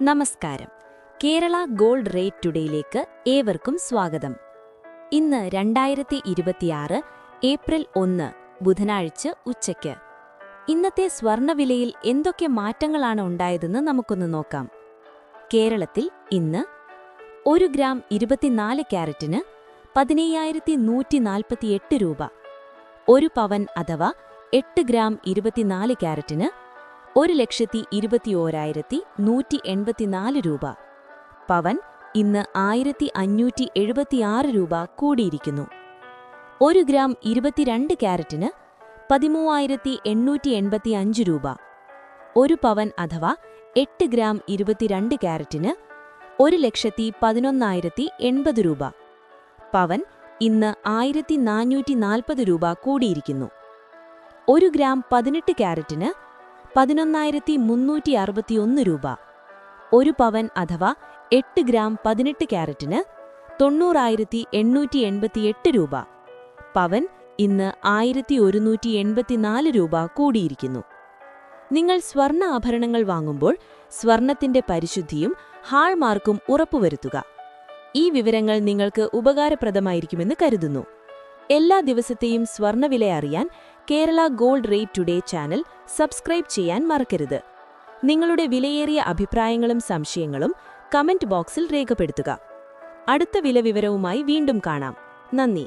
നമസ്കാരം. Kerala gold rate ടുഡേയിലേക്ക് ഏവർക്കും സ്വാഗതം. ഇന്ന് 2026 ഏപ്രിൽ 1 ബുധനാഴ്ച ഉച്ചയ്ക്ക്. ഇന്നത്തെ സ്വർണ്ണവിലയിൽ എന്തൊക്കെ മാറ്റങ്ങളാണ് ഉണ്ടായതെന്ന് നമുക്കൊന്ന് നോക്കാം. കേരളത്തിൽ ഇന്ന് 1 ഗ്രാം 24 ക്യാരറ്റിന് 15,148 രൂപ, 1 പവൻ അഥവാ 8 ഗ്രാം 24 ക്യാരറ്റിന് 1,21,184 രൂപ. പവൻ ഇന്ന് 1,576 രൂപ കൂടിയിരിക്കുന്നു. 1 ഗ്രാം 22 ക്യാരറ്റിന് 13,885 രൂപ, 1 പവൻ അഥവാ 8 ഗ്രാം 22 ക്യാരറ്റിന് 1,11,080 രൂപ. പവൻ ഇന്ന് 1,440 രൂപ കൂടിയിരിക്കുന്നു. 1 ഗ്രാം 18 ക്യാരറ്റിന് 11,361 രൂപ, 1 പവൻ അഥവാ 8 ഗ്രാം 18 ക്യാരറ്റിന് 90,888 രൂപ. പവൻ ഇന്ന് 1,184 രൂപ കൂടിയിരിക്കുന്നു. നിങ്ങൾ സ്വർണ്ണ ആഭരണങ്ങൾ വാങ്ങുമ്പോൾ സ്വർണത്തിന്റെ പരിശുദ്ധിയും ഹാൾമാർക്കും ഉറപ്പുവരുത്തുക. ഈ വിവരങ്ങൾ നിങ്ങൾക്ക് ഉപകാരപ്രദമായിരിക്കുമെന്ന് കരുതുന്നു. എല്ലാ ദിവസത്തെയും സ്വർണ്ണവില അറിയാൻ Kerala gold rate today channel subscribe ചെയ്യാൻ മറക്കരുത്. നിങ്ങളുടെ വിലയേറിയ അഭിപ്രായങ്ങളും സംശയങ്ങളും കമന്റ് ബോക്സിൽ രേഖപ്പെടുത്തുക. അടുത്ത വില വിവരവുമായി വീണ്ടും കാണാം. നന്ദി.